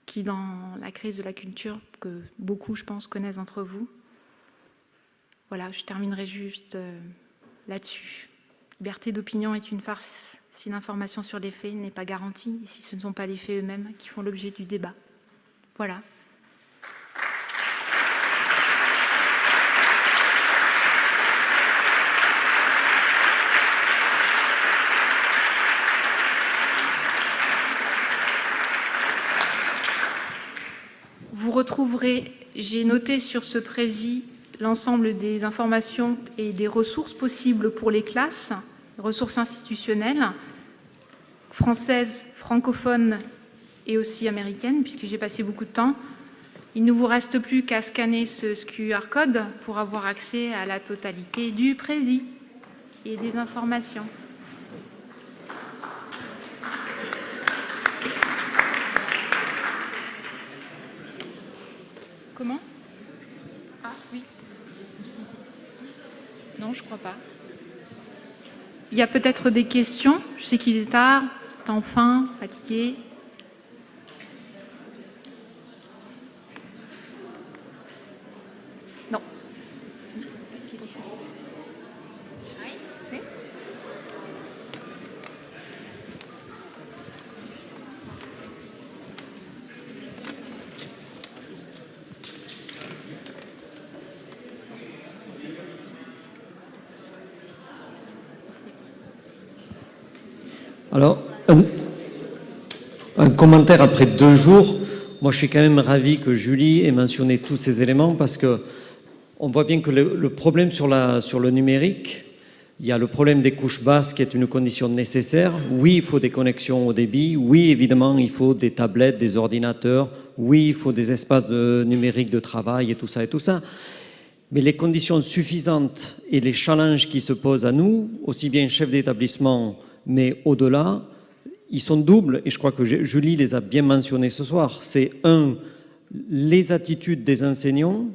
qui dans la crise de la culture, que beaucoup je pense connaissent d'entre vous. Voilà, je terminerai juste là-dessus. Liberté d'opinion est une farce si l'information sur les faits n'est pas garantie et si ce ne sont pas les faits eux-mêmes qui font l'objet du débat. Voilà. Vous retrouverez, j'ai noté sur ce prési, l'ensemble des informations et des ressources possibles pour les classes, ressources institutionnelles, françaises, francophones et aussi américaines, puisque j'ai passé beaucoup de temps. Il ne vous reste plus qu'à scanner ce QR code pour avoir accès à la totalité du prési et des informations. Comment ? Ah oui. Non, je crois pas. Il y a peut-être des questions. Je sais qu'il est tard, c'est enfin fatigué. Non. Alors, un commentaire après 2 jours. Moi, je suis quand même ravi que Julie ait mentionné tous ces éléments parce que on voit bien que le problème sur le numérique, Il y a le problème des couches basses qui est une condition nécessaire. Oui, il faut des connexions au débit. Oui, évidemment, il faut des tablettes, des ordinateurs. Oui, il faut des espaces numériques de travail et tout ça et tout ça. Mais les conditions suffisantes et les challenges qui se posent à nous, aussi bien chefs d'établissement, mais au-delà, ils sont doubles. Et je crois que Julie les a bien mentionnés ce soir. C'est les attitudes des enseignants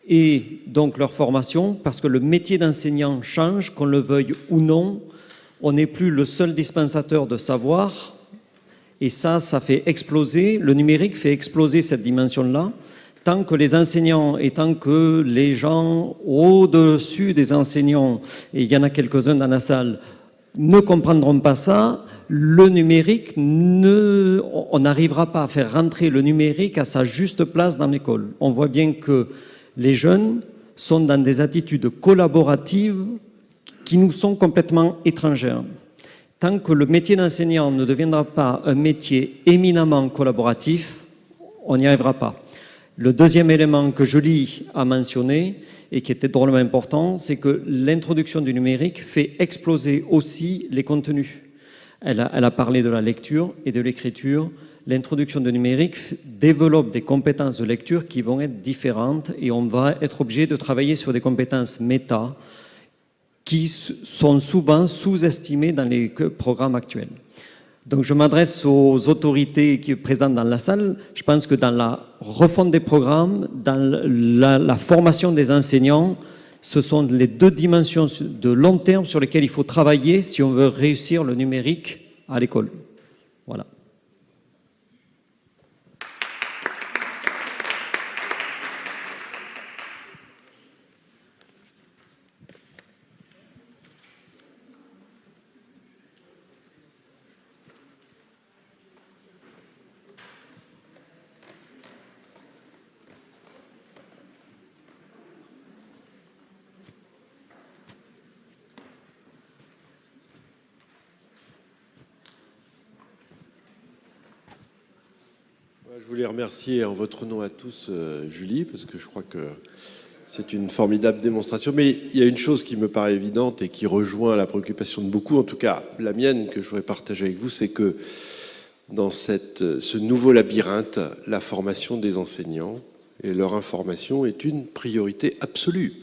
et donc leur formation, parce que le métier d'enseignant change, qu'on le veuille ou non. On n'est plus le seul dispensateur de savoir, et ça fait exploser, le numérique fait exploser cette dimension-là. Tant que les enseignants et tant que les gens au-dessus des enseignants, et il y en a quelques-uns dans la salle, ne comprendront pas ça, le numérique, on n'arrivera pas à faire rentrer le numérique à sa juste place dans l'école. On voit bien que les jeunes sont dans des attitudes collaboratives qui nous sont complètement étrangères. Tant que le métier d'enseignant ne deviendra pas un métier éminemment collaboratif, on n'y arrivera pas. Le deuxième élément que Julie a mentionné et qui était drôlement important, c'est que l'introduction du numérique fait exploser aussi les contenus. Elle a parlé de la lecture et de l'écriture. L'introduction du numérique développe des compétences de lecture qui vont être différentes et on va être obligé de travailler sur des compétences méta qui sont souvent sous-estimées dans les programmes actuels. Donc je m'adresse aux autorités qui sont présentes dans la salle. Je pense que dans la refonte des programmes, dans la formation des enseignants, ce sont les deux dimensions de long terme sur lesquelles il faut travailler si on veut réussir le numérique à l'école. Voilà. Je voulais remercier en votre nom à tous Julie, parce que je crois que c'est une formidable démonstration. Mais il y a une chose qui me paraît évidente et qui rejoint la préoccupation de beaucoup, en tout cas la mienne, que je voudrais partager avec vous, c'est que dans ce nouveau labyrinthe, la formation des enseignants et leur information est une priorité absolue.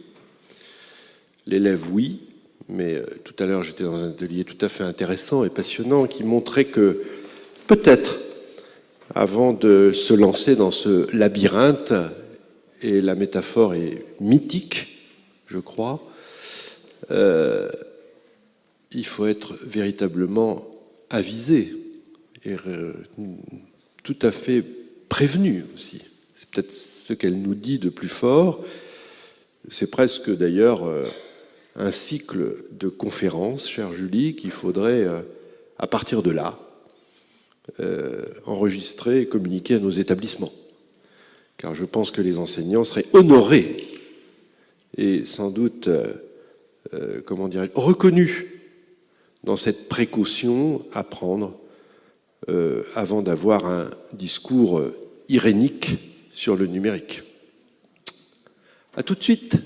L'élève, oui, mais tout à l'heure j'étais dans un atelier tout à fait intéressant et passionnant qui montrait que peut-être, avant de se lancer dans ce labyrinthe, et la métaphore est mythique, je crois, il faut être véritablement avisé et tout à fait prévenu aussi. C'est peut-être ce qu'elle nous dit de plus fort. C'est presque d'ailleurs un cycle de conférences, chère Julie, qu'il faudrait, à partir de là, enregistrer et communiquer à nos établissements. Car je pense que les enseignants seraient honorés et sans doute, reconnus dans cette précaution à prendre avant d'avoir un discours irénique sur le numérique. À tout de suite.